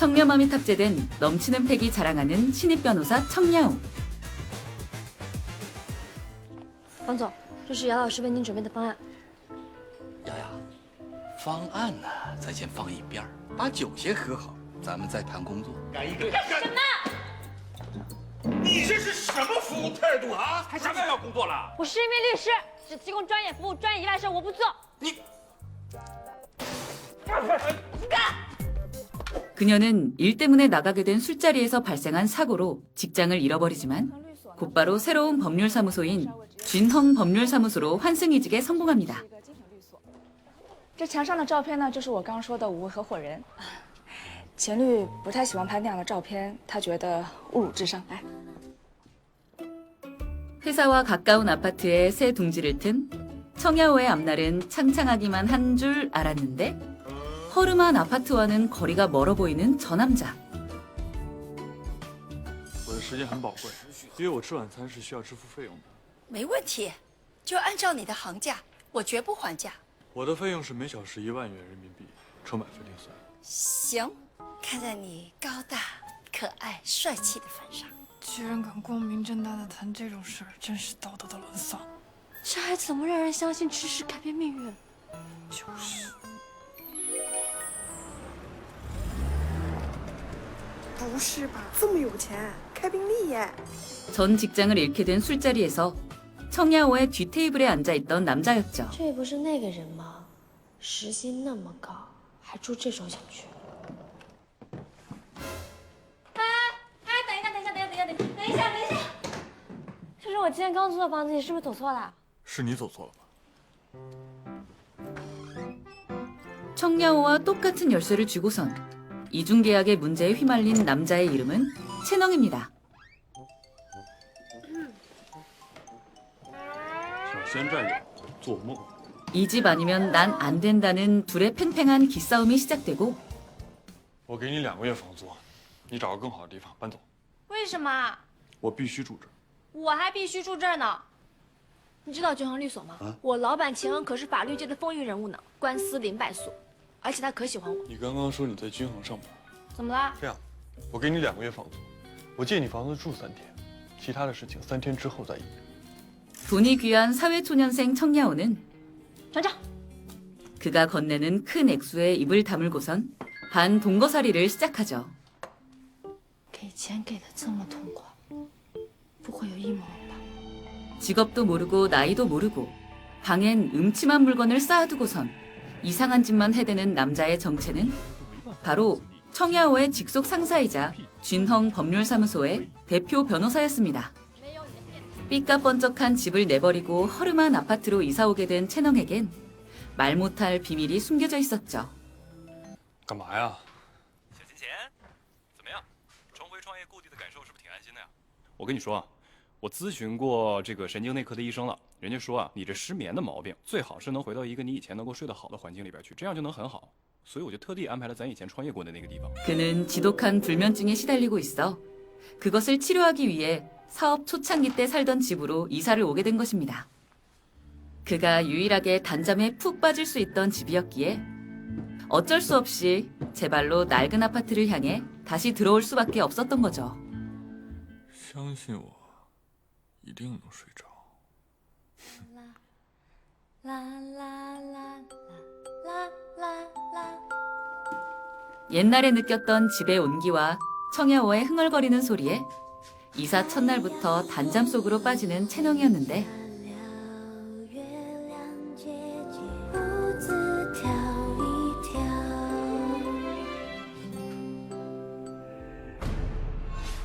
청렴함이 탑재된 넘치는 팩이 자랑하는 신입 변호사 청야오. 王总，这是姚老师为您准备的方案。瑶瑶，方案呢，咱先放一边儿，把酒先喝好，咱们再谈工作。干一个干什么？你这是什么服务态度啊？还想不要工作了？我是一名律师，只提供专业服务，专业以外事我不做。你 그녀는 일 때문에 나가게 된 술자리에서 발생한 사고로 직장을 잃어버리지만 곧바로 새로운 법률사무소인 진헝 법률사무소로 환승이직에 성공합니다. 这墙上的照片呢，就是我刚说的5位合伙人。钱律不太喜欢拍那样的照片，他觉得侮辱智商。来， 회사와 가까운 아파트에 새 둥지를 튼 청야오의 앞날은 창창하기만 한 줄 알았는데 허름한 아파트와는 거리가 멀어 보이는 저 남자. 我的时间很宝贵，因为我吃晚餐是需要支付费用的。没问题，就按照你的行价，我绝不还价。我的费用是每小时1万元人民币，车马费另算。行，看在你高大、可爱、帅气的份上，居然敢光明正大的谈这种事儿，真是道德的沦丧。这还怎么让人相信知识改变命运？就是。 不是吧？这么有钱，开宾利耶！ 전 직장을 잃게 된 술자리에서 청야오의 뒷테이블에 앉아있던 남자였죠. 这不是那个人吗？时薪那么高，还住这种小区。等一下，这是我今天刚租的房子，你是不是走错了？是你走错了吧？ 청야오와 똑같은 열쇠를 쥐고선 이중계약의 문제에 휘말린 남자의 이름은 채넘입니다. 想先占有，做梦。 이 집 아니면 난 안 된다는 둘의 팽팽한 기싸움이 시작되고 我给你2个月房租，你找个更好的地方搬走。为什么？我必须住这儿。我还必须住这儿呢。你知道君恒律所吗？我老板钱恒可是法律界的风云人物呢，官司0败诉，而且他可喜欢我。你刚刚说你在均衡上班，怎么了？这样，我给你2个月房租，我借你房子住3天，其他的事情3天之后再议。 돈이 귀한 사회초년생 청야오는 转账。 그가 건네는 큰 액수에 입을 다물고선 반동거살이를 시작하죠. 给钱给的这么痛快，不会有阴谋吧？ 직업도 모르고 나이도 모르고 방엔 음침한 물건을 쌓아두고선 이상한 짓만 해대는 남자의 정체는 바로 청야오의 직속 상사이자 진헝 법률사무소의 대표 변호사였습니다. 삐까뻔쩍한 집을 내버리고 허름한 아파트로 이사오게 된 채넘에겐 말 못할 비밀이 숨겨져 있었죠. 干嘛呀？小金钱，怎么样？重回创业故地的感受是不是挺安心的呀？我跟你说啊，我咨询过这个神经内科的医生了，人家说啊，你这失眠的毛病最好是能回到一个你以前能够睡得好的环境里边去，这样就能很好。所以我就特地安排了咱以前创业过的那个地方。 그는 지독한 불면증에 시달리고 있어 그것을 치료하기 위해 사업 초창기 때 살던 집으로 이사를 오게 된 것입니다. 그가 유일하게 단잠에 푹 빠질 수 있던 집이었기에 어쩔 수 없이 제 발로 낡은 아파트를 향해 다시 들어올 수밖에 없었던 거죠. 相信我，一定能睡着。 옛날에 느꼈던 집의 온기와 청야오의 흥얼거리는 소리에 이사 첫날부터 단잠 속으로 빠지는 채농이었는데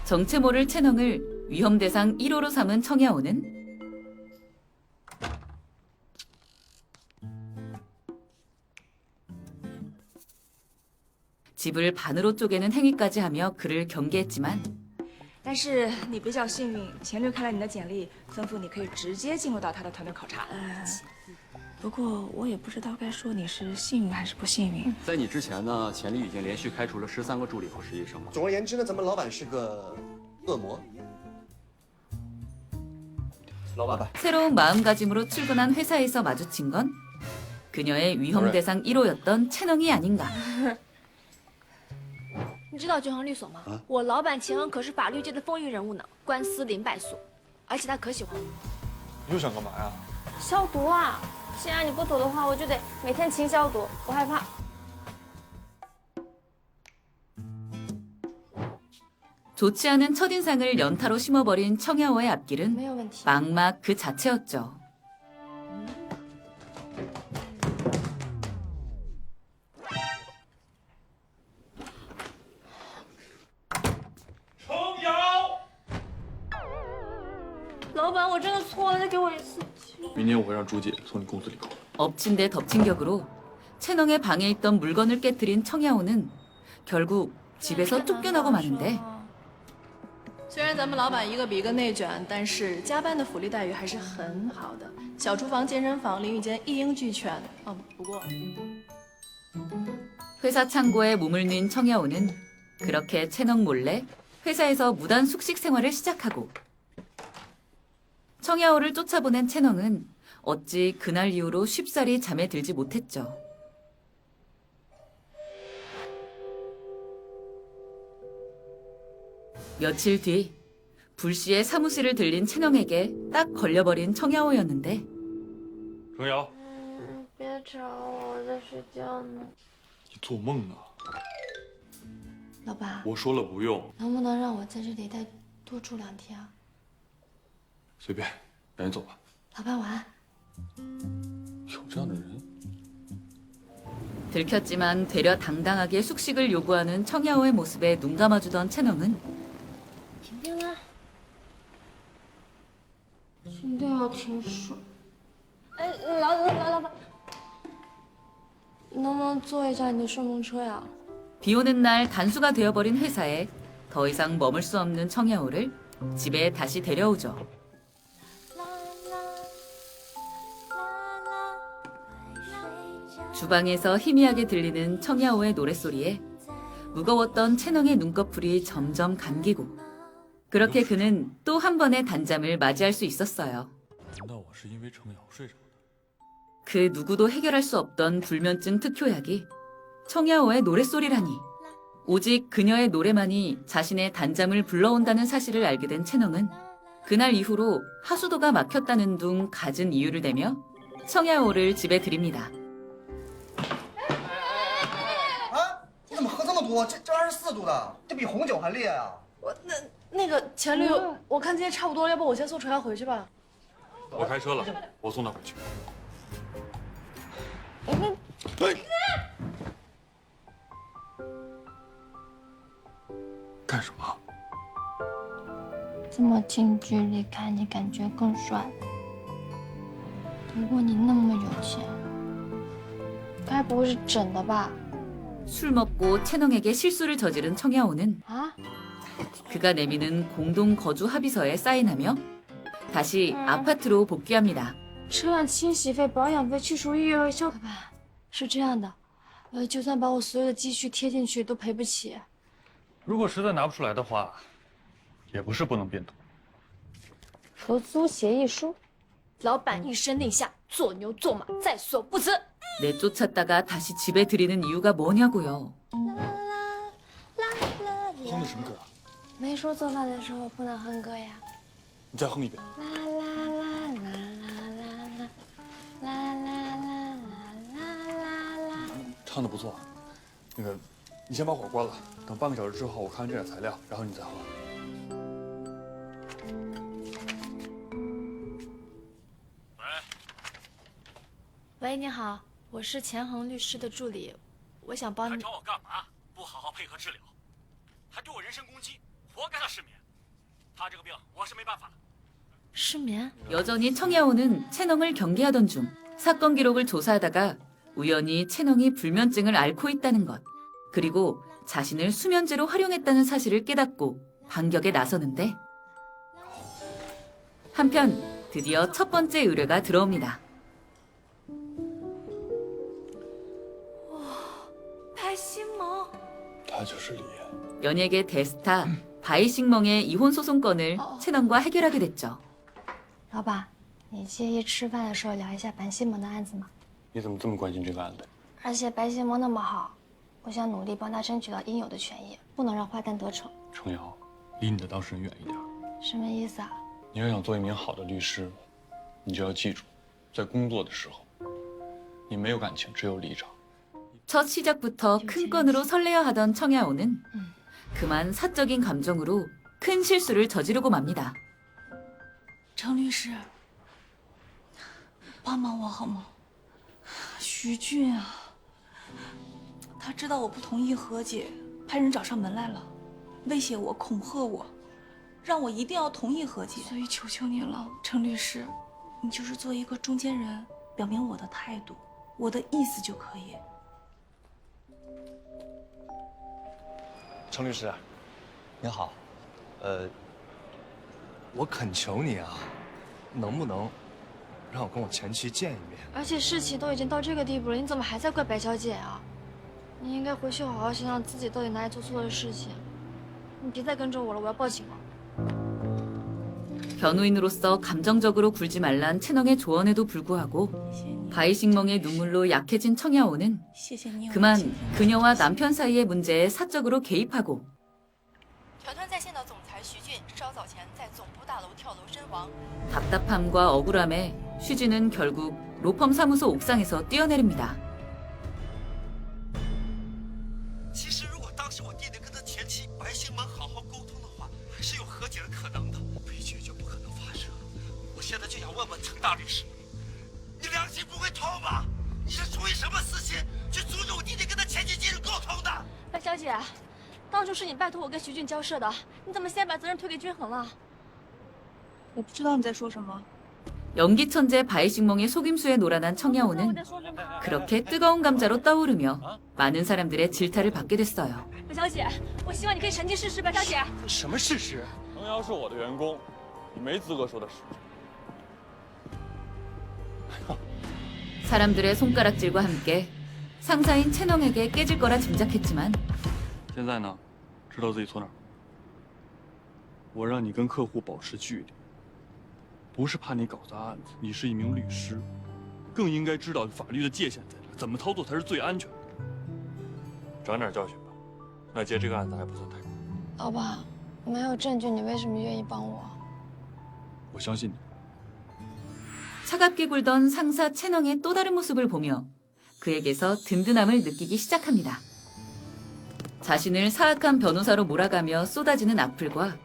정체 모를 채농을 위험대상 1호로 삼은 청야오는 집을 반으로 쪼개는 행위까지 하며 그를 경계했지만 但是你比较幸运，钱律看了你的简历，吩咐你可以直接进入到他的团队考察。不过我也不知道该说你是幸运还是不幸运。在你之前呢，钱律已经连续开除了13个助理和实习生了。总而言之呢，咱们老板是个恶魔。老板， 새로운 마음가짐으로 출근한 회사에서 마주친 건 그녀의 위험 대상 1호였던 채농이 아닌가. 你知道九行律所吗？我老板秦恩可是法律界的风云人物呢，官司零败诉，而且他可喜欢我。你又想干嘛呀？消毒啊！既然你不走的话，我就得每天勤消毒，我害怕。 좋지 않은 첫인상을 연타로 심어버린 청야호의 앞길은 막막 그 자체였죠. 청야오! 老板，我真的错了，再给我一次机会。明天我会让朱姐从你公司里扣。 엎친 데 덮친 격으로 채널의 방에 있던 물건을 깨뜨린 청야호는 결국 집에서 쫓겨나고 마는데 虽然咱们老板一个比一个内卷，但是加班的福利待遇还是很好的。小厨房、健身房、淋浴间一应俱全。不过 회사 창고에 몸을 넣은 청야호는 그렇게 채널 몰래 회사에서 무단 숙식 생활을 시작하고 청야호를 쫓아보낸 채널은 어찌 그날 이후로 쉽사리 잠에 들지 못했죠. 며칠 뒤 불씨의 사무실을 들린 채널에게 딱 걸려버린 청야호였는데 程瑶，别吵我，我在睡觉呢。你做梦呢！老板，我说了不用，能不能让我在这里再多住2天啊？随便，赶紧走吧。老板晚安。有这样的人？ 들켰지만 되려 당당하게 숙식을 요구하는 청야호의 모습에 눈 감아주던 채널은 停电了，停电要停水。哎，老板，能不能坐一下你的顺风车呀？ 비 오는 날 단수가 되어버린 회사에 더 이상 머물 수 없는 청야호를 집에 다시 데려오죠. 주방에서 희미하게 들리는 청야호의 노랫소리에 무거웠던 채널의 눈꺼풀이 점점 감기고 그렇게 그는 또 한 번의 단잠을 맞이할 수 있었어요. 难道我是因为程瑶睡着的？ 그 누구도 해결할 수 없던 불면증 특효약이 청야호의 노랫소리라니. 오직 그녀의 노래만이 자신의 단잠을 불러온다는 사실을 알게 된 채널은 그날 이후로 하수도가 막혔다는 둥 갖은 이유를 대며 청야호를 집에 들입니다. 你怎么喝这么多？这24度的，这比红酒还烈啊！那个钱律，我看今天差不多了，要不我先送程瑶回去吧。我开车了，我送她回去。干什么？这么近距离看你，感觉更帅。不过你那么有钱，该不会是整的吧？ 술 먹고 채널에게 실수를 저지른 청야호는 그가 내미는 공동 거주 합의서에 사인하며 다시 아파트로 복귀합니다. 车辆清洗费、保养费、去除异味、老板，是这样的，就算把我所有的积蓄贴进去，都赔不起。如果实在拿不出来的话，也不是不能变通。合租协议书，老板一声令下，做牛做马，在所不辞。 내쫓았다가 다시 집에 들이는 이유가 뭐냐고요. 哼的什么歌啊？没说做饭的时候不能哼歌呀。你再哼一遍。啦啦啦啦啦啦啦啦啦啦。唱的不错。那个，你先把火关了，等半个小时之后我看完这点材料，然后你再喝。 喂，你好，我是钱恒律师的助理，我想帮你。还找我干嘛？不好好配合治疗，还对我人身攻击，活该他失眠。他这个病我是没办法的。 失眠? 여전히 청야호는 채널을 경계하던 중 사건 기록을 조사하다가 우연히 채널이 불면증을 앓고 있다는 것 그리고 자신을 수면제로 활용했다는 사실을 깨닫고 반격에 나서는데 한편 드디어 첫 번째 의뢰가 들어옵니다. 바이싱멍. 他就是李岩。 연예계 대스타 바이싱멍의 이혼 소송건을 채널과 해결하게 됐죠. 老板，你介意吃饭的时候聊一下白西蒙的案子吗？你怎么这么关心这个案子？而且白西蒙那么好，我我想努力帮他争取到应有的权益，不能让花旦得逞。程瑶，离你的当事人远一点。什么意思啊？你要想做一名好的律师，你就要记住，在工作的时候，你没有感情，只有立场。 첫 시작부터 큰 건으로 설레어 하던 청야오는 그만 사적인 감정으로 큰 실수를 저지르고 맙니다. 程律师，帮帮我好吗？徐俊啊，他知道我不同意和解，派人找上门来了，威胁我、恐吓我，让我一定要同意和解。所以求求你了，程律师，你就是做一个中间人，表明我的态度，我的意思就可以。 程律师，您好，我恳求你啊，能不能让我跟我前妻见一面？而且事情都已经到这个地步了，你怎么还在怪白小姐啊？你应该回去好好想想自己到底哪里做错了事情。你别再跟着我了，我要报警了。 변호인으로서 감정적으로 굴지 말란 채널의 조언에도 불구하고 바이식멍의 눈물로 약해진 청야오는 그만 그녀와 남편 사이의 문제에 사적으로 개입하고 답답함과 억울함에 슈진은 결국 로펌 사무소 옥상에서 뛰어내립니다. 其实如果当时我弟弟跟他前妻白星门好好沟通的话，还是有和解的可能的。悲剧就不可能发生。我现在就想问问程大律师，你良心不会痛吗？你是出于什么私心去阻止我弟弟跟他前妻进行沟通的？白小姐，当初是你拜托我跟徐俊交涉的，你怎么现在把责任推给均衡了？我不知道你在说什么。 연기 천재 바이식멍의 속임수에 놀아난 청야오는 그렇게 뜨거운 감자로 떠오르며 많은 사람들의 질타를 받게 됐어요. 白小姐，我希望你可以澄清事实，白小姐。什么事实？程瑶是我的员工，你没资格说的是。 사람들의 손가락질과 함께 상사인 채널에게 깨질 거라 짐작했지만 现在呢，知道自己错哪儿？我让你跟客户保持距离，不是怕你搞砸案子，你是一名律师，更应该知道法律的界限在哪，怎么操作才是最安全的。长点教训吧，那接这个案子还不算太过。老板，没有证据，你为什么愿意帮我？我相信你。 차갑게 굴던 상사 채널의 또 다른 모습을 보며 그에게서 든든함을 느끼기 시작합니다. 자신을 사악한 변호사로 몰아가며 쏟아지는 악플과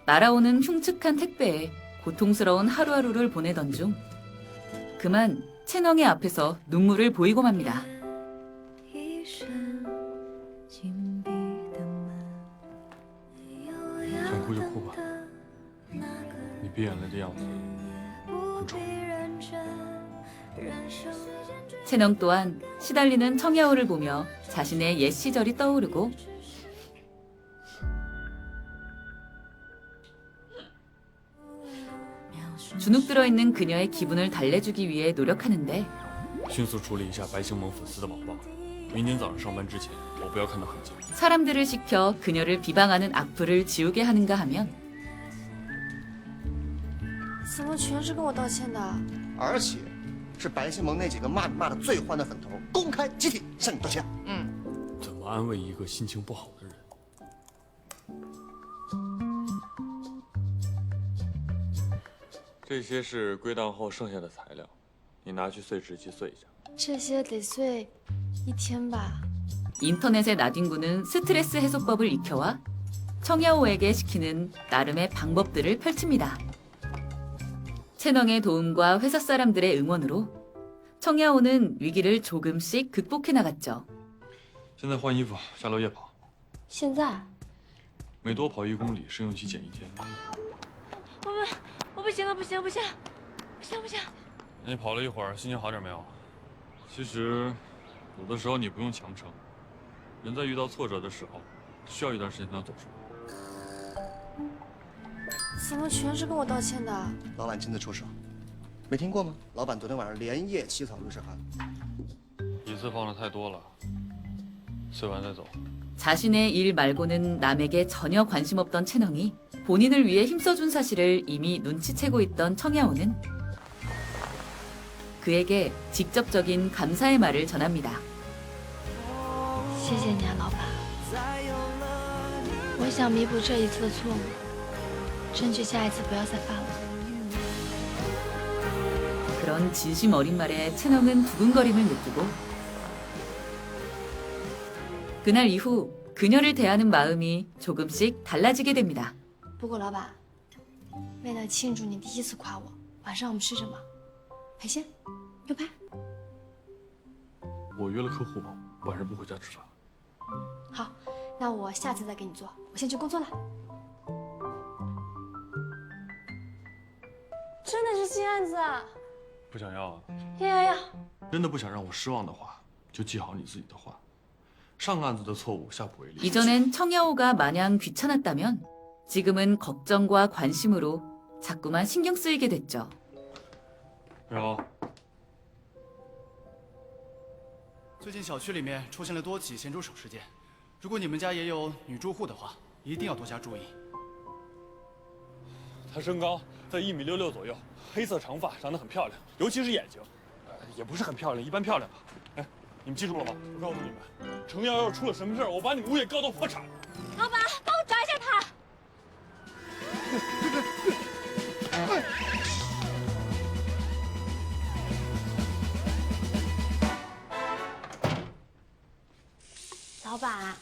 날아오는 흉측한 택배에 고통스러운 하루하루를 보내던 중 그만 채널의 앞에서 눈물을 보이고 맙니다. 想哭就哭吧，你闭眼泪的样子很丑。 채널 또한 시달리는 청야오를 보며 자신의 옛 시절이 떠오르고 주눅 들어있는 그녀의 기분을 달래주기 위해 노력하는데 迅速处理一下白星盟粉丝的网暴，明天早上上班之前，我不要看到痕迹。 사람들을 시켜 그녀를 비방하는 악플을 지우게 하는가 하면 怎么全是跟我道歉的？而且是白星盟那几个骂你骂的最欢的粉头，公开集体向你道歉。怎么安慰一个心情不好的人？这些是归档后剩下的材料，你拿去碎纸机碎一下。这些得碎1天吧。 인터넷에 나뒹구는 스트레스 해소법을 익혀와 청야오에게 시키는 나름의 방법들을 펼칩니다. 채널의 도움과 회사 사람들의 응원으로 청야오는 위기를 조금씩 극복해 나갔죠. 现在换衣服，下楼夜跑。现在？每多跑1公里，试用期减1天。我不行了，不行！你跑了一会儿，心情好点没有？其实，有的时候你不用强撑，人在遇到挫折的时候，需要一段时间才能走出来。怎么全是跟我道歉的？老板亲自出手，没听过吗？老板昨天晚上连夜起草律师函。一次放的太多了，碎完再走。 자신의 일 말고는 남에게 전혀 관심 없던 채널이 본인을 위해 힘써준 사실을 이미 눈치채고 있던 청야오는 그에게 직접적인 감사의 말을 전합니다. 谢谢你啊，老板。我想弥补这一次的错误，争取下一次不要再犯了。 그런 진심 어린 말에 채널은 두근거림을 느끼고 그날 이후 그녀를 대하는 마음이 조금씩 달라지게 됩니다. 不过老板，为了庆祝你第一次夸我，晚上我们吃什么？海鲜、牛排。我约了客户嘛，晚上不回家吃饭。好，那我下次再给你做。我先去工作了。真的是新案子啊！ 不想要啊？要。真的不想让我失望的话，就记好你自己的话。上案子的错误下不为例。 이전엔 청야오가 마냥 귀찮았다면 지금은 걱정과 관심으로 자꾸만 신경 쓰이게 됐죠. 有。最近小区里面出现了多起咸猪手事件，如果你们家也有女住户的话，一定要多加注意。她身高在1.66米左右，黑色长发，长得很漂亮，尤其是眼睛，也不是很漂亮，一般漂亮吧。哎，你们记住了吗？我告诉你们，程瑶要是出了什么事儿，我把你们物业告到破产。老板，帮我找一下他。老板，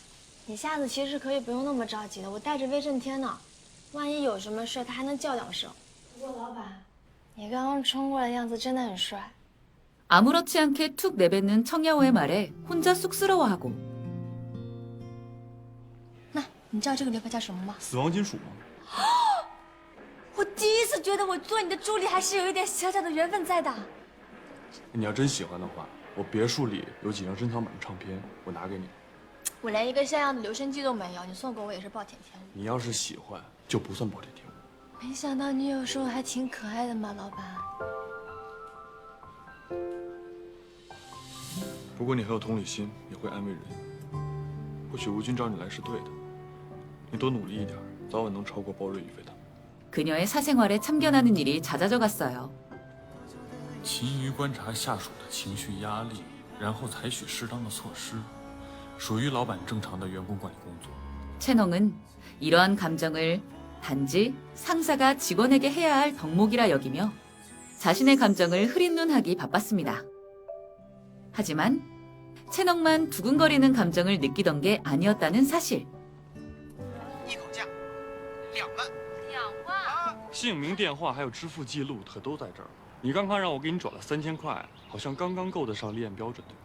你下次其实可以不用那么着急的，我带着威震天呢，万一有什么事，他还能叫2声。不过老板，你刚刚冲过来的样子真的很帅。 아무렇지 않게 툭 내뱉는 청야오의 말에 혼자 쑥스러워하고 那你知道这个牛排叫什么吗？死亡金属吗？我第一次觉得我做你的助理还是有一点小小的缘分在的。你要真喜欢的话，我别墅里有几张珍藏版的唱片，我拿给你。我连一个像样的留声机都没有，你送给我也是暴殄天物。你要是喜欢，就不算暴殄天物。没想到你有时候还挺可爱的嘛，老板。 不过你很有同理心，也会安慰人。或许吴军找你来是对的，你多努力一点，早晚能超过包瑞宇飞他。 그녀의 사생활에 참견하는 일이 잦아져 갔어요. 勤于观察下属的情绪压力，然后采取适当的措施，属于老板正常的员工管理工作。 채농은 이러한 감정을 단지 상사가 직원에게 해야 할 덕목이라 여기며 자신의 감정을 흐린 눈 하기 바빴습니다. 하지만 채넉만 두근거리는 감정을 느끼던 게 아니었다는 사실. 一口价2万。 2万。姓名、电话还有支付记录可都在这儿。你刚刚让我给你转了3000块，好像刚刚够得上立案标准，对吧？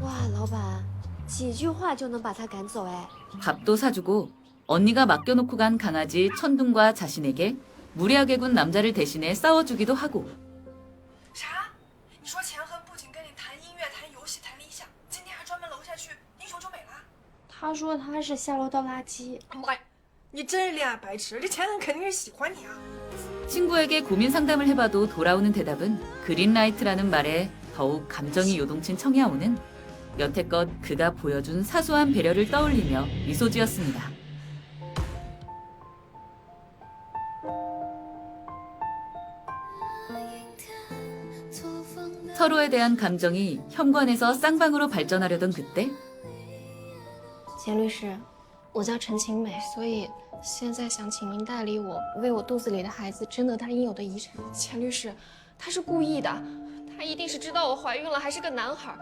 哇，老板，几句话就能把他赶走哎。 밥도 사주고 언니가 맡겨놓고 간 강아지 천둥과 자신에게 무리하게 군 남자를 대신해 싸워주기도 하고. 啥？你说钱恒不仅跟你谈音乐、谈游戏、谈理想，今天还专门楼下去英雄救美了？他说他是下楼倒垃圾。妈呀，你真是恋爱白痴！这钱恒肯定是喜欢你啊。 친구에게 고민 상담을 해봐도 돌아오는 대답은 그린라이트라는 말에 더욱 감정이 요동친 청야오는 여태껏 그가 보여준 사소한 배려를 떠올리며 미소 지었습니다. 서로에 대한 감정이 현관에서 쌍방으로 발전하려던 그때 钱律师，我叫陈晴美，所以现在想请您代理我，为我肚子里的孩子争得他应有的遗产。钱律师，他是故意的，他一定是知道我怀孕了，还是个男孩，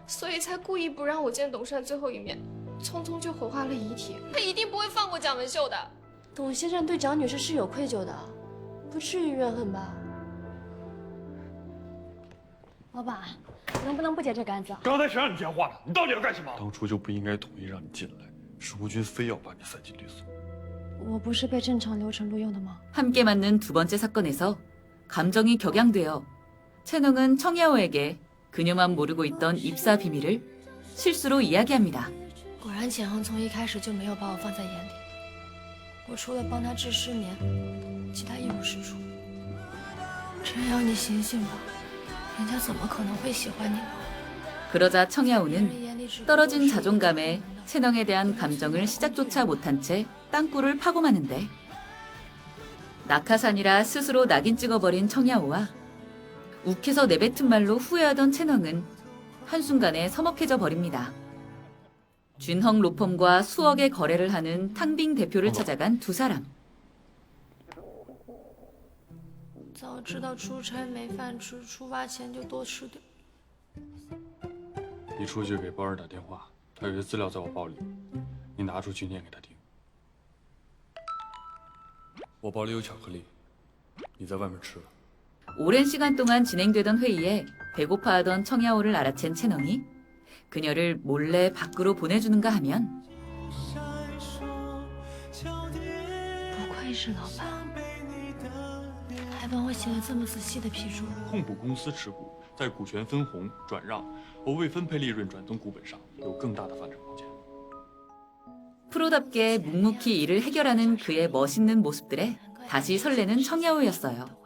所以才故意不让我见董事长最后一面，匆匆就火化了遗体。他一定不会放过蒋文秀的。董先生对蒋女士是有愧疚的，不至于怨恨吧？老板，能不能不接这个案子？刚才谁让你电话的？你到底要干什么？当初就不应该同意让你进来，是吴军非要把你塞进律所。我不是被正常流程录用的吗？ 함께 맞는 두 번째 사건에서 감정이 격양되어 채농은 청야오에게 그녀만 모르고 있던 입사 비밀을 실수로 이야기합니다. 果然简恒从一开始就没有把我放在眼里，我除了帮他治失眠，其他一无是处。陈瑶，你醒醒吧，人家怎么可能会喜欢你呢？ 그러자 청야오는 떨어진 자존감에 채농에 대한 감정을 시작조차 못한 채 땅굴을 파고 마는데 낙하산이라 스스로 낙인 찍어버린 청야오와 욱해서 내뱉은 말로 후회하던 채농은 한순간에 서먹해져 버립니다. 준헝 로펌과 수억의 거래를 하는 탕빙 대표를 찾아간 두 사람. 早知道出差没饭吃，出发前就多吃点。你出去给包儿打电话，他有些资料在我包里，你拿出去念给他听。我包里有巧克力，你在外面吃了。 오랜 시간 동안 진행되던 회의에 배고파하던 청야오를 알아챈 채널이 그녀를 몰래 밖으로 보내주는가 하면 不愧是老板，还帮我写了这么仔细的批注。控股公司持股在股权分红、转让或未分配利润转增股本上有更大的发展空间。 프로답게 묵묵히 일을 해결하는 그의 멋있는 모습들에 다시 설레는 청야오였어요.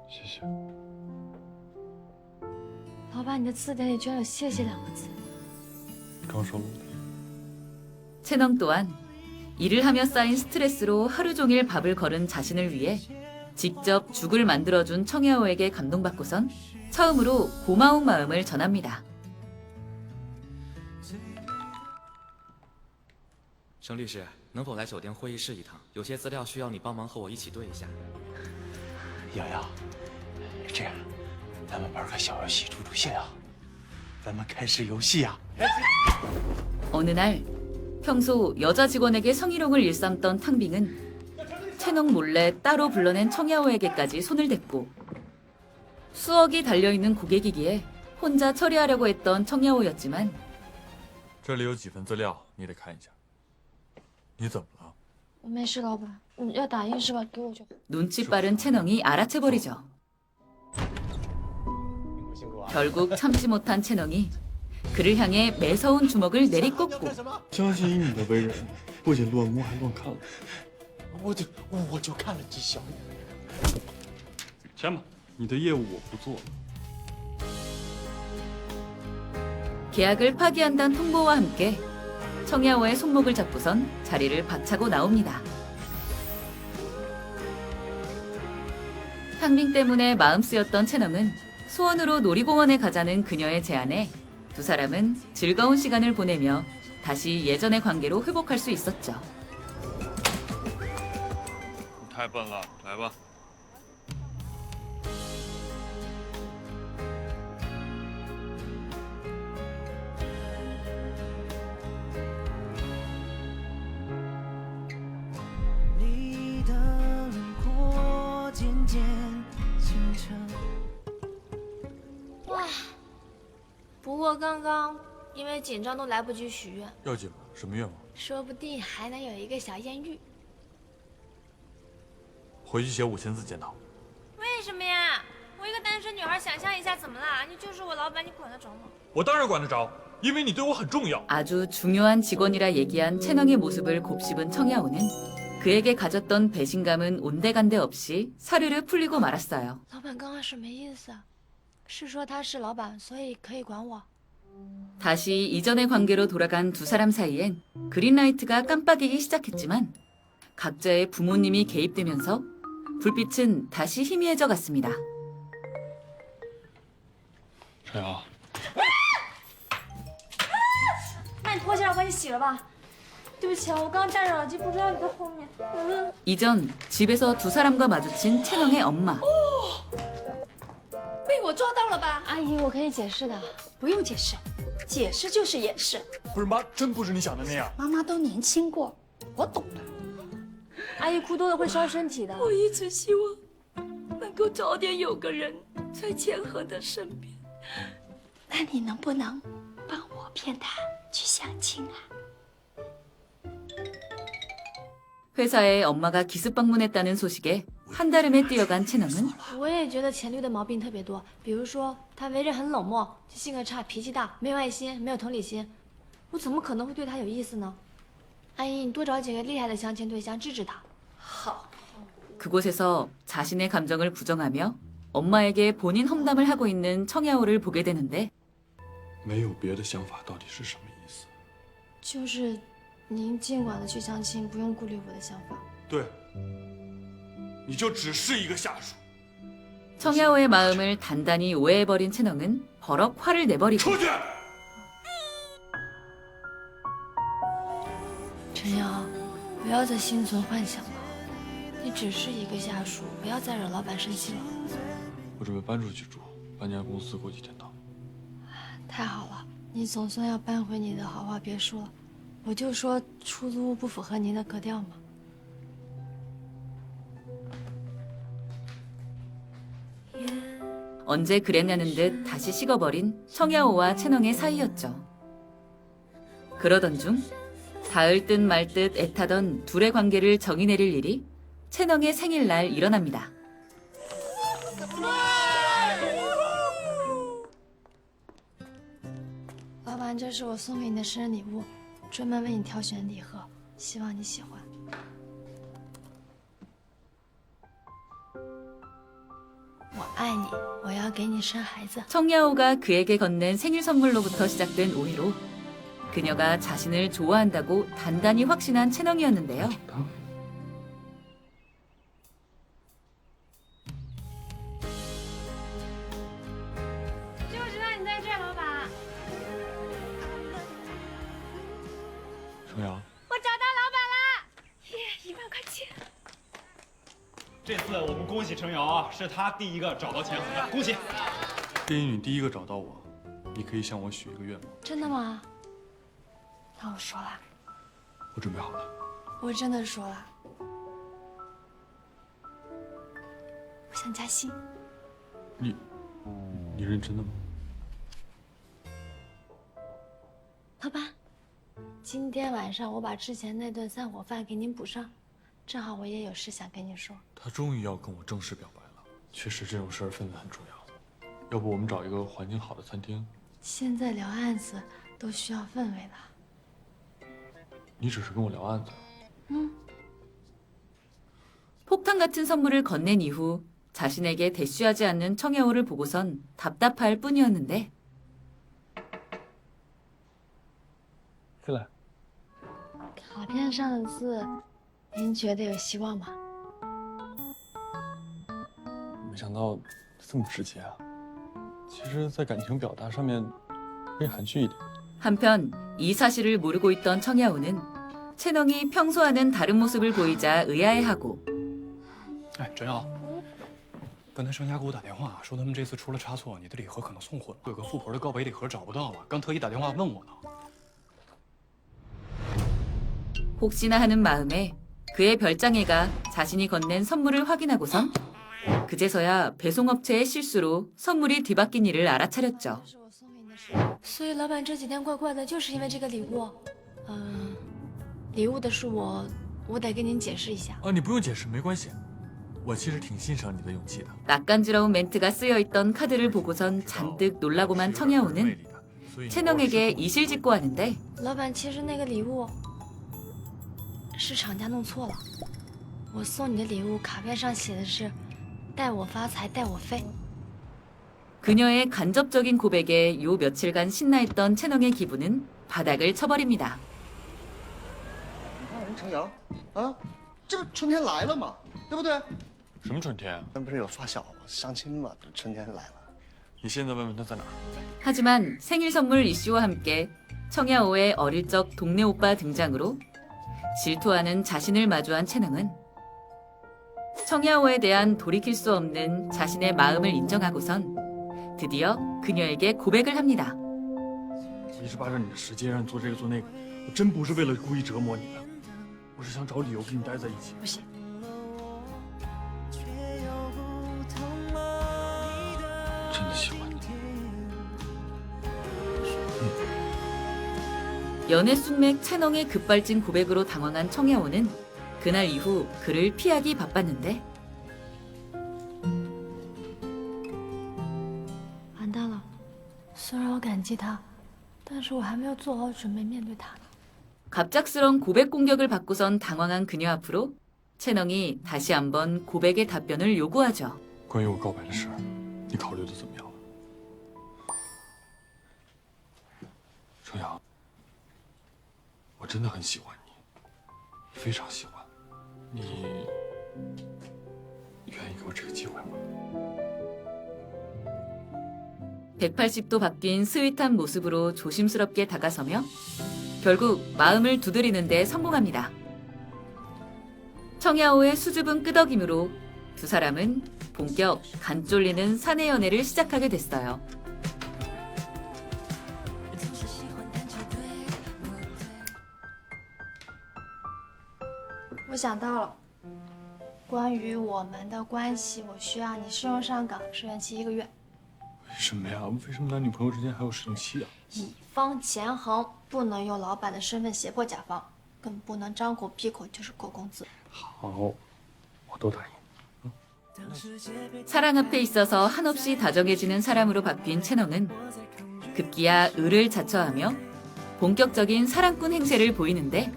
谢谢。老板，你的字典里居然有“谢谢”2个字。刚收录的。 채널 또한 일을 하며 쌓인 스트레스로 하루 종일 밥을 거른 자신을 위해 직접 죽을 만들어준 청야오에게 감동받고선 처음으로 고마운 마음을 전합니다. 程律师，能否来酒店会议室一趟？有些资料需要你帮忙和我一起对一下。瑶瑶，这样，咱们玩个小游戏助助兴啊！咱们开始游戏啊！ 어느 날 평소 여자 직원에게 성희롱을 일삼던 탕빙은 채널 몰래 따로 불러낸 청야오에게까지 손을 댔고 수억이 달려있는 고객이기에 혼자 처리하려고 했던 청야오였지만 这里有几份资料，你得看一下。你怎么了？我没事，老板，你要打印是吧？给我就好。 눈치 빠른 채널이 알아채버리죠. 결국 참지 못한 채널이 그를 향해 매서운 주먹을 내리꽂고 相信以你的为人，不仅乱摸还乱看了。我就看了几小眼。签吧，你的业务我不做了。 계약을 파기한다는 통보와 함께 청야오의 손목을 잡고선 자리를 박차고 나옵니다. 탕빙 때문에 마음 쓰였던 채널은 수원으로 놀이공원에 가자는 그녀의 제안에 두 사람은 즐거운 시간을 보내며 다시 예전의 관계로 회복할 수 있었죠. 你太笨了，来吧。 你的轮廓渐渐清澈。哇，不过刚刚因为紧张都来不及许愿，要紧吗？什么愿望？说不定还能有一个小艳遇。回去写5000字检讨。为什么呀？我一个单身女孩，想象一下怎么啦？你就是我老板，你管得着吗？我当然管得着，因为你对我很重要。 아주 중요한 직원이라 얘기한 채널의 모습을 곱씹은 청야오는 그에게 가졌던 배신감은 온데간데 없이 사르르 풀리고 말았어요. 老板刚刚什么意思？是说他是老板，所以可以管我？ 다시 이전의 관계로 돌아간 두 사람 사이엔 그린라이트가 깜빡이기 시작했지만 각자의 부모님이 개입되면서 불빛은 다시 희미해져 갔습니다. 陈瑶，那你脱下来我帮你洗了吧。对不起啊，我刚戴着耳机，不知道你在后面。이전 집에서 두 사람과 마주친 채널의 엄마. 被我抓到了吧？阿姨，我可以解释的。不用解释，解释就是掩饰。不是妈，真不是你想的那样。妈妈都年轻过，我懂的。阿姨哭多了会伤身体的。我一直希望能够早点有个人在千禾的身边。那你能不能帮我骗他去相亲啊？ 회사에 엄마가 기습 방문했다는 소식에 한달음에 뛰어간 채널은 我也觉得钱律的毛病特别多，比如说他为人很冷漠，性格差，脾气大，没有爱心，没有同理心。我怎么可能会对他有意思呢？阿姨，你多找几个厉害的相亲对象治治他。好。 그곳에서 자신의 감정을 부정하며 엄마에게 본인 험담을 하고 있는 청야오를 보게 되는데 没有别的想法，到底是什么意思？就是您尽管的去相亲，不用顾虑我的想法。对，你就只是一个下属。 청야오의 마음을 단단히 오해해버린 채영은 버럭 화를 내버리고 陈瑶，不要再心存幻想了，你只是一个下属，不要再惹老板生气了。我准备搬出去住，搬家公司过几天到。太好了，你总算要搬回你的豪华别墅了。我就说出租屋不符合您的格调嘛。 언제 그랬냐는 듯 다시 식어버린 청야오와 채영의 사이였죠. 그러던 중 닿을 듯 말 듯 애타던 둘의 관계를 정의 내릴 일이 채영의 생일날 일어납니다. 老板，这是我送给你的生日礼物，专门为你挑选礼盒，希望你喜欢。 我爱你，我要给你生孩子。 청야오가 그에게 건넨 생일 선물로부터 시작된 오해로 그녀가 자신을 좋아한다고 단단히 확신한 채영이었는데요. 就知道你在这儿，老板。程瑶，我找到老板啦！耶，1万块钱。 这次我们恭喜程瑶啊，是他第一个找到钱盒的，恭喜！电影你第一个找到我，你可以向我许一个愿望。真的吗？那我说了，我准备好了。我真的说了，我想加薪。你认真的吗？老板，今天晚上我把之前那顿散伙饭给您补上，正好我也有事想跟您说。 他终于要跟我正式表白了。确实，这种事儿氛围很重要。要不我们找一个环境好的餐厅？现在聊案子都需要氛围的。 你只是跟我聊案子。 폭탄 같은 선물을 건넨 이후 자신에게 대쉬하지 않는 청야오를 보고선 답답할 뿐이었는데 进来。卡片上的字，您觉得有希望吗？ 没想到这么直接啊！其实，在感情表达上面可以含蓄一点。 한편 이 사실을 모르고 있던 청야오는 채영이 평소와는 다른 모습을 보이자 의아해하고 哎，陈瑶，刚才商家给我打电话说他们这次出了差错，你的礼盒可能送混了，有个富婆的告白礼盒找不到了，刚特意打电话问我呢。 혹시나 하는 마음에 그의 별장애가 자신이 건넨 선물을 확인하고선 그제서야 배송업체의 실수로 선물이 뒤바뀐 일을 알아차렸죠. 所以老板这几天怪怪的，就是因为这个礼物。礼物的是我得跟您解释一下。啊，你不用解释，没关系。我其实挺欣赏你的勇气的。 낯간지러운 멘트가 쓰여있던 카드를 보고선 잔뜩 놀라고만 청야오는 채영에게 이실직고 하는데 老板，其实那个礼物是厂家弄错了，我送你的礼物卡片上写的是“待我发财，待我飞”。 그녀의 간접적인 고백에 요 며칠간 신나했던 채영의 기분은 바닥을 쳐버립니다. 你看人程瑶啊，这不春天来了嘛，对不对？什么春天啊？咱不是有发小相亲嘛，春天来了。你现在问问他在哪儿？ 하지만 생일 선물 이슈와 함께 청야오의 어릴 적 동네 오빠 등장으로 질투하는 자신을 마주한 채영은 청야오에 대한 돌이킬 수 없는 자신의 마음을 인정하고선 드디어 그녀에게 고백을 합니다. 一直扒着你的时间让你做这个做那个，我真不是为了故意折磨你的，我是想找理由跟你待在一起。不行。 真的喜欢你。 연애 숙맥 채영의 급발진 고백으로 당황한 청야오는 그날 이후 그를 피하기 바빴는데 完蛋了，虽然我感激他，但是我还没有做好准备面对他呢。 갑작스런 고백 공격을 받고선 당황한 그녀 앞으로 채영이 다시 한번 고백의 답변을 요구하죠. 关于我告白的事，你考虑的怎么样了？程阳，我真的很喜欢你，非常喜欢。你愿意给我这个机会吗？ 180도 바뀐 스윗한 모습으로 조심스럽게 다가서며 결국 마음을 두드리는 데 성공합니다. 청야오의 수줍은 끄덕임으로 두 사람은 본격 간 쫄리는 사내 연애를 시작하게 됐어요. 我想到了，关于我们的关系，我需要你试用上岗试用期1个月。为什么呀？为什么男女朋友之间还有试用期啊？以方权衡，不能用老板的身份胁迫甲方，更不能张口闭口就是扣工资。好，我都答应。 사랑 앞에 있어서 한없이 다정해지는 사람으로 바뀐 채널은 급기야 을을 자처하며 본격적인 사랑꾼 행세를 보이는데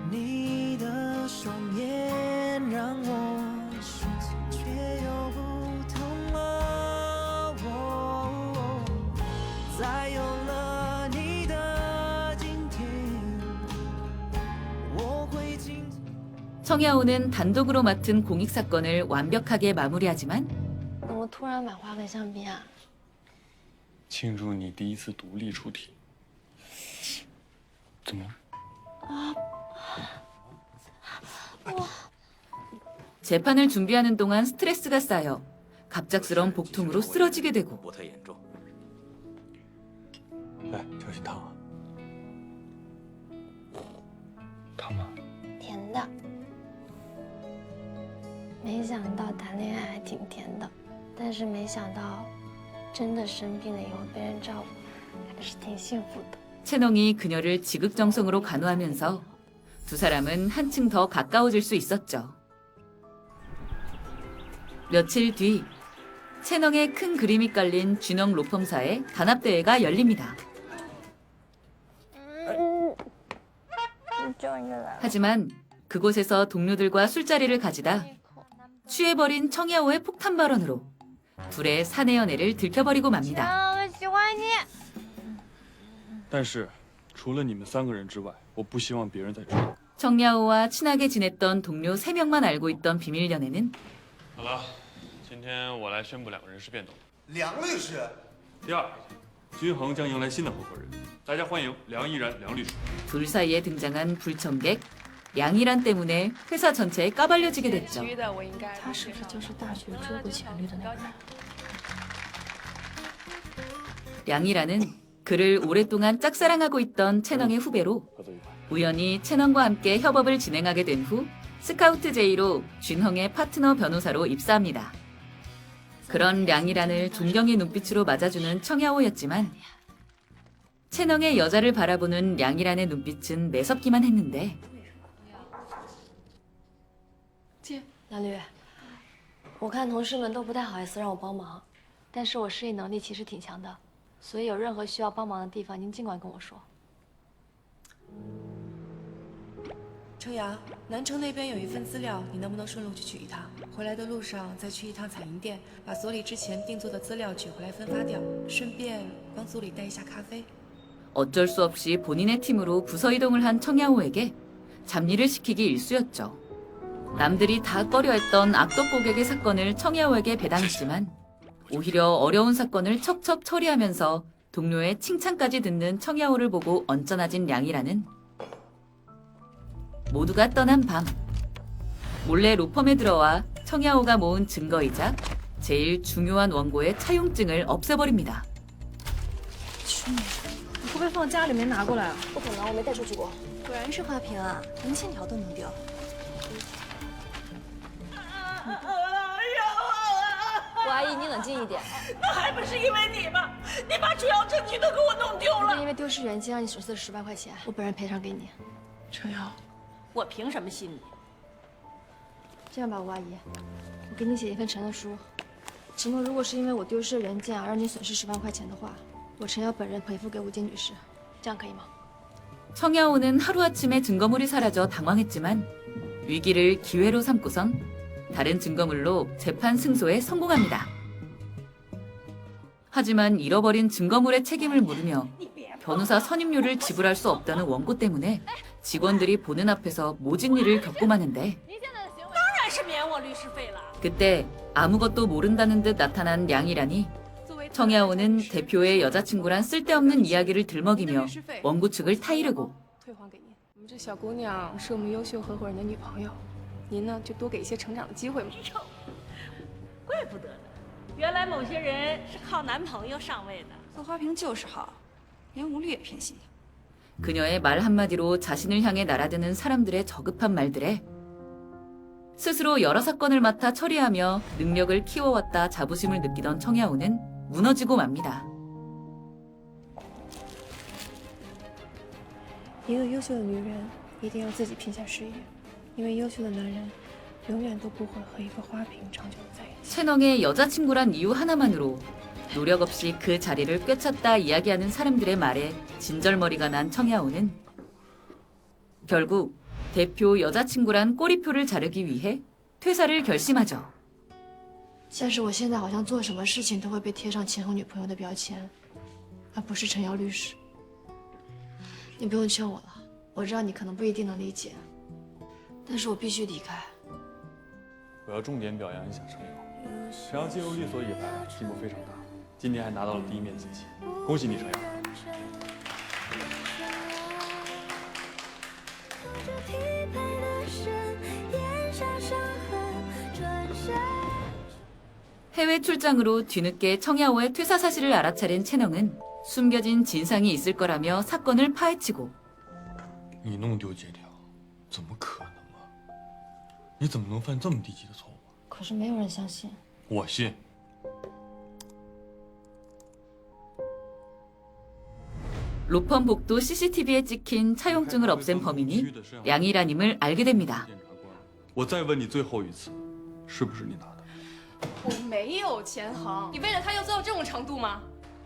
你的双眼让我瞬间却又不同了。再有了你的今天，我会紧。 청야오는 단독으로 맡은 공익 사건을 완벽하게 마무리하지만 怎么突然买花跟香槟啊？庆祝你第一次独立出题。怎么了？ 재판을 준비하는 동안 스트레스가 쌓여 갑작스런 복통으로 쓰러지게 되고 不太严重。来，小心烫啊！烫吗？甜的。没想到谈恋爱还挺甜的，但是没想到真的生病了以后被人照顾，还是挺幸福的。 채농이 그녀를 지극정성으로 간호하면서 두 사람은 한층 더 가까워질 수 있었죠. 며칠 뒤 채농의 큰 그림이 깔린 쥐넝 로펌사의 단합대회가 열립니다. 하지만 그곳에서 동료들과 술자리를 가지다 취해버린 청야오의 폭탄 발언으로 둘의 사내 연애를 들켜버리고 맙니다. 我喜欢你。但是除了你们3个人之外，我不希望别人再知道。 청야오와 친하게 지냈던 동료 3명만 알고 있던 비밀 연애는 好了，今天我来宣布2个人事变动。梁律师，第二，君恒将迎来新的合伙人，大家欢迎梁毅然梁律师。 둘 사이에 등장한 불청객 량이란 때문에 회사 전체에 까발려지게 됐죠. 他是不是就是大学追过前律的那个人？ 량이란은 그를 오랫동안 짝사랑하고 있던 채널의 후배로 우연히 채널과 함께 협업을 진행하게 된 후 스카우트 제의로 쥔헝의 파트너 변호사로 입사합니다. 그런 량이란을 존경의 눈빛으로 맞아주는 청야오였지만 채널의 여자를 바라보는 량이란의 눈빛은 매섭기만 했는데 姐，梁律，我看同事们都不太好意思让我帮忙，但是我适应能力其实挺强的，所以有任何需要帮忙的地方，您尽管跟我说。程阳，南城那边有一份资料，你能不能顺路去取一趟？回来的路上再去一趟彩银店，把所里之前定做的资料取回来分发掉，顺便帮组里带一下咖啡。 어쩔 수 없이 본인의 팀으로 부서 이동을 한 청야오에게 잡일을 시키기 일쑤였죠. 남들이 다 꺼려했던 악덕 고객의 사건을 청야오에게 배당했지만 오히려 어려운 사건을 척척 처리하면서 동료의 칭찬까지 듣는 청야오를 보고 언짢아진 량이라는 모두가 떠난 밤 몰래 로펌에 들어와 청야오가 모은 증거이자 제일 중요한 원고의 차용증을 없애버립니다. 你会不会放家里没拿过来啊？不可能，我没带出去过。果然是花瓶啊，连线条都能丢。我阿姨，你冷静一点。那还不是因为你吗？你把主要证据都给我弄丢了。因为丢失原件让你损失了10万块钱，我本人赔偿给你。程瑶，我凭什么信你？这样吧，吴阿姨，我给你写一份承诺书，承诺如果是因为我丢失原件让你损失10万块钱的话，我程瑶本人赔付给吴金女士，这样可以吗？ 청야오는 하루아침에 증거물이 사라져 당황했지만 위기를 기회로 삼고선 다른 증거물로 재판 승소에 성공합니다. 하지만 잃어버린 증거물의 책임을 물으며 변호사 선임료를 지불할 수 없다는 원고 때문에 직원들이 보는 앞에서 모진 일을 겪고 마는데 그때 아무것도 모른다는 듯 나타난 양이란이 청야오는 대표의 여자친구란 쓸데없는 이야기를 들먹이며 원고 측을 타이르고 退还给您。我们这小姑娘是我们优秀合伙人的女朋友，您呢就多给一些成长的机会嘛。怪不得呢，原来某些人是靠男朋友上位的。贺花瓶就是好，连吴律也偏心他。 그녀의 말 한마디로 자신을 향해 날아드는 사람들의 저급한 말들에 스스로 여러 사건을 맡아 처리하며 능력을 키워왔다 자부심을 느끼던 청야오는 무너지고 맙니다. 一个优秀的女人一定要自己拼下事业，因为优秀的男人永远都不会和一个花瓶长久的在一起。 채널의 여자친구란 이유 하나만으로 노력 없이 그 자리를 꿰찼다 이야기하는 사람들의 말에 진절머리가 난 청야오는 결국 대표 여자친구란 꼬리표를 자르기 위해 퇴사를 결심하죠. 但是我现在好像做什么事情都会被贴上前后女朋友的标签，而不是陈瑶律师。你不用劝我了，我知道你可能不一定能理解，但是我必须离开。我要重点表扬一下程瑶，程瑶进入律所以来进步非常大，今年还拿到了第1面接期，恭喜你程瑶。 해외 출장으로 뒤늦게 청야오의 퇴사 사실을 알아차린 채널은 숨겨진 진상이 있을 거라며 사건을 파헤치고 你弄丢借条，怎么可能啊？你怎么能犯这么低级的错误？可是没有人相信。我信。 로펌 복도 CCTV에 찍힌 차용증을 없앤 범인이 양이라님을 알게 됩니다. 我再问你最后一次，是不是你拿的？ 我没有钱衡，你为了他要做到这种程度吗？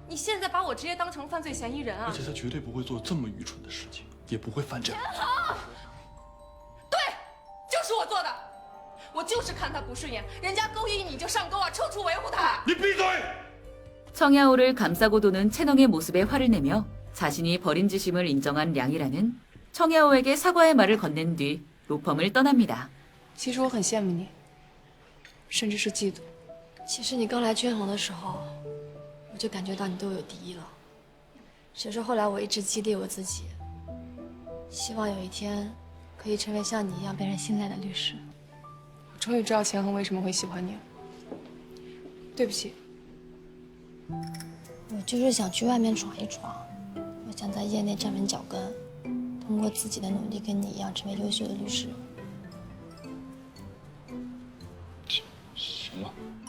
你现在把我直接当成犯罪嫌疑人啊！而且他绝对不会做这么愚蠢的事情，也不会犯这样的错。对，就是我做的，我就是看他不顺眼，人家勾引你就上钩啊，处处维护他。你闭嘴！ 청야오를 감싸고 도는 채널의 모습에 화를 내며 자신이 벌인 짓임을 인정한 양이라는 청야오에게 사과의 말을 건넨 뒤 로펌을 떠납니다. 其实我很羡慕你，甚至是嫉妒。其实你刚来圈红的时候，我就感觉到你对我有敌意了。只是后来我一直激励我自己，希望有一天可以成为像你一样被人信赖的律师。我终于知道钱恒为什么会喜欢你了。对不起，我就是想去外面闯一闯，我想在业内站稳脚跟，通过自己的努力跟你一样成为优秀的律师。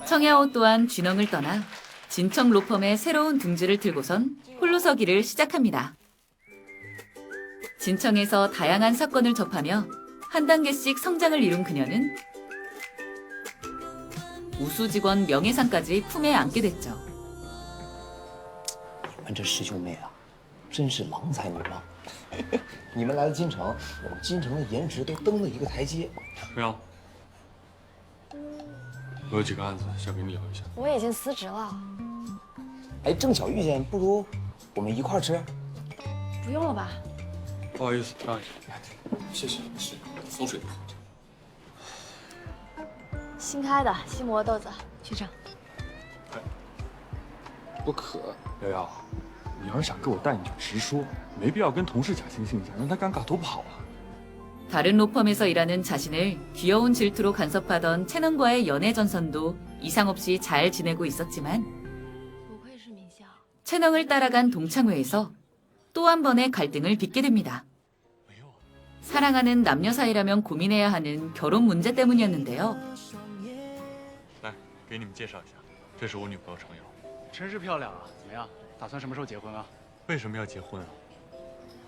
청야오 또한 쥐넝을 떠나 진청 로펌의 새로운 둥지를 들고선 홀로 서기를 시작합니다. 진청에서 다양한 사건을 접하며 한 단계씩 성장을 이룬 그녀는 우수 직원 명예상까지 품에 안게 됐죠. 你们这师兄妹啊，真是郎才女貌。你们来了京城，我们京城的颜值都登了一个台阶。程瑶，我有几个案子想跟你聊一下。我已经辞职了。哎，正巧遇见，不如我们一块儿吃？不用了吧？不好意思，让一下。谢谢，是风水不好。新开的西磨豆子，学长。不渴。瑶瑶，你要是想跟我带，你就直说，没必要跟同事假惺惺一下，让他尴尬多不好啊。 다른 로펌에서 일하는 자신을 귀여운 질투로 간섭하던 채널과의 연애 전선도 이상 없이 잘 지내고 있었지만 채널을 따라간 동창회에서 또 한 번의 갈등을 빚게 됩니다. 사랑하는 남녀 사이라면 고민해야 하는 결혼 문제 때문이었는데요. 来，给你们介绍一下，这是我女朋友程瑶。真是漂亮啊！怎么样，打算什么时候结婚啊？为什么要结婚啊？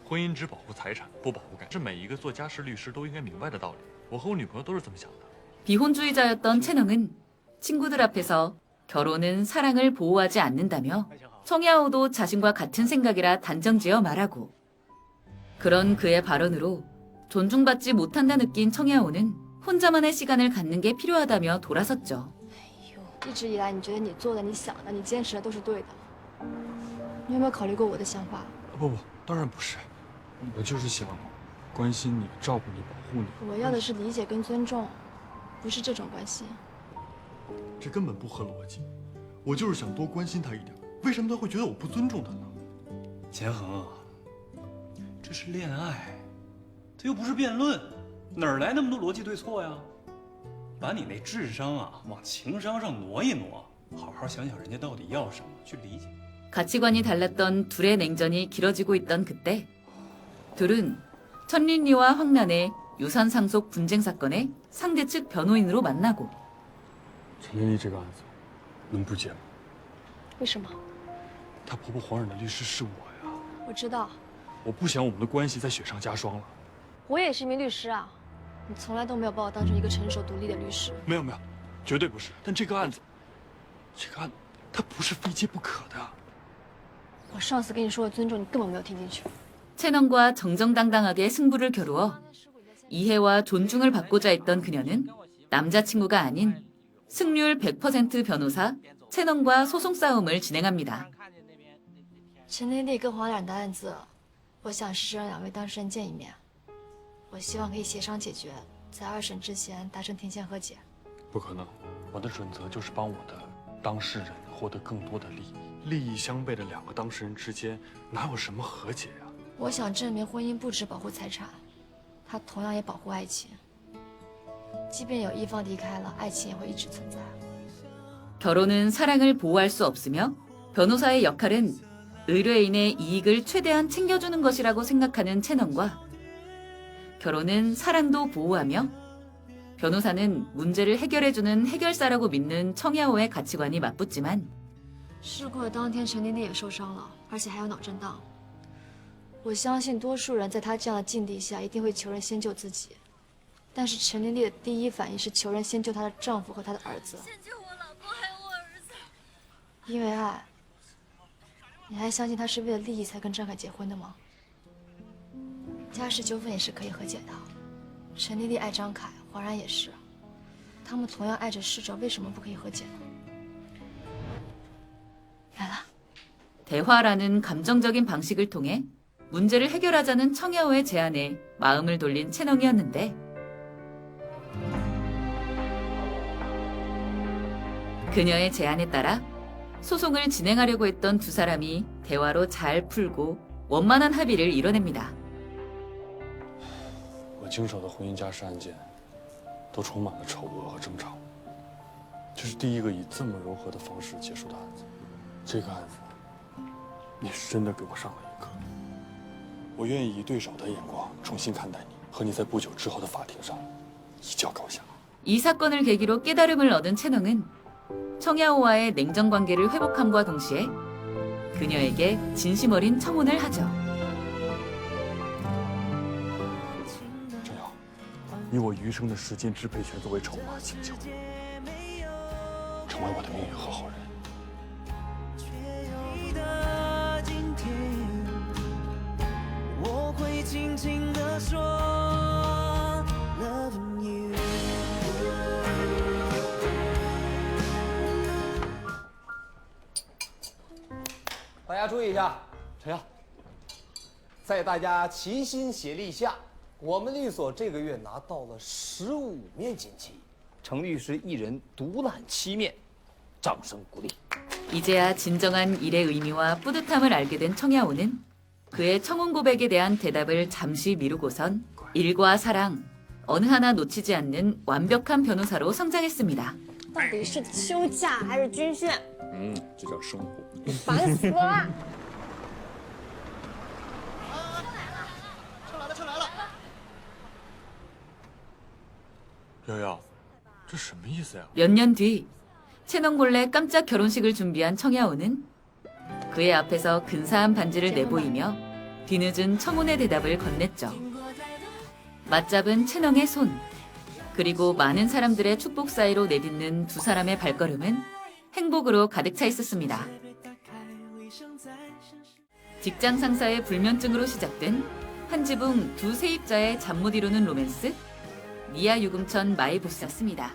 婚姻只保护财产，不保护感，是每一个做家事律师都应该明白的道理。我和我女朋友都是这么想的。 비혼주의자였던 채널은 친구들 앞에서 결혼은 사랑을 보호하지 않는다며 청야오도 자신과 같은 생각이라 단정지어 말하고 그런 그의 발언으로 존중받지 못한다 느낀 청야오는 혼자만의 시간을 갖는 게 필요하다며 돌아섰죠. 一直以来，你觉得你做的、你想的、你坚持的都是对的。你有没有考虑过我的想法？不，当然不是，我就是想关心你、照顾你、保护你。我要的是理解跟尊重，不是这种关系。这根本不合逻辑。我就是想多关心他一点，为什么他会觉得我不尊重他呢？钱恒啊，这是恋爱，这又不是辩论，哪儿来那么多逻辑对错呀？把你那智商啊往情商上挪一挪，好好想想人家到底要什么，去理解。 가치관이 달랐던 둘의 냉전이 길어지고 있던 그때 둘은 천린리와 황란의 유산 상속 분쟁 사건의 상대 측 변호인으로 만나고 陈琳丽这个案子能不结吗？为什么？她婆婆黄冉的律师是我呀。我知道，我不想我们的关系再雪上加霜了。我也是一名律师啊，你从来都没有把我当成一个成熟独立的律师。没有，绝对不是。但这个案子，它不是非接不可的。 我上次跟你说的尊重，你根本没有听进去。 채널과 정정당당하게 승부를 겨루어 이해와 존중을 받고자 했던 그녀는 남자친구가 아닌 승률 100% 변호사 채널과 소송 싸움을 진행합니다. 陈琳丽跟黄冉的案子，我想试着让两位当事人见一面。我希望可以协商解决，在2审之前达成庭前和解。不可能，我的准则就是帮我的当事人获得更多的利益。 利益相悖的两个当事人之间，哪有什么和解呀？我想证明婚姻不只保护财产，它同样也保护爱情。即便有一方离开了，爱情也会一直存在。 결혼은 사랑을 보호할 수 없으며 변호사의 역할은 의뢰인의 이익을 최대한 챙겨주는 것이라고 생각하는 채널과 결혼은 사랑도 보호하며 변호사는 문제를 해결해주는 해결사라고 믿는 청야오의 가치관이 맞붙지만 事故的当天，陈琳丽也受伤了，而且还有脑震荡。我相信多数人在她这样的境地下，一定会求人先救自己。但是陈琳丽的第一反应是求人先救她的丈夫和她的儿子。先救我老公还有我儿子。因为爱，你还相信她是为了利益才跟张凯结婚的吗？家事纠纷也是可以和解的。陈琳丽爱张凯，黄冉也是，他们同样爱着逝者，为什么不可以和解呢？ 대화라는 감정적인 방식을 통해 문제를 해결하자는 청야오의 제안에 마음을 돌린 채널이었는데 그녀의 제안에 따라 소송을 진행하려고 했던 두 사람이 대화로 잘 풀고 원만한 합의를 이뤄냅니다. 我经手的婚姻家事案件都充满了丑恶和争吵，这是第一个以这么柔和的方式结束的案子。这个案子。 你是真的给我上了一课，我愿意以对手的眼光重新看待你，和你在不久之后的法庭上一较高下。 이 사건을 계기로 깨달음을 얻은 채널은 청야오와의 냉정 관계를 회복함과 동시에 그녀에게 진심 어린 청혼을 하죠. 陈瑶，以我余生的时间支配权作为筹码，请求成为我的命运合伙人。 我会轻轻地说 ，Loving you。大家注意一下，陈瑶，在大家齐心协力下，我们律所这个月拿到了15面锦旗，程律师一人独揽7面，掌声鼓励。 이제야 진정한 일의 의미와 뿌듯함을 알게 된 청야오는 그의 청혼 고백에 대한 대답을 잠시 미루고선 일과 사랑, 어느 하나 놓치지 않는 완벽한 변호사로 성장했습니다. 到底是休假还是军训？这叫生活。烦死了！车来了！ 瑶瑶，这什么意思呀？ 몇 년 뒤 채널몰래 깜짝 결혼식을 준비한 청야오는 그의 앞에서 근사한 반지를 내보이며 뒤늦은 청혼의 대답을 건넸죠. 맞잡은 채널의 손, 그리고 많은 사람들의 축복 사이로 내딛는 두 사람의 발걸음은 행복으로 가득 차 있었습니다. 직장 상사의 불면증으로 시작된 한 지붕 두 세입자의 잠 못 이루는 로맨스, 니아 유금천 마이 보스였습니다.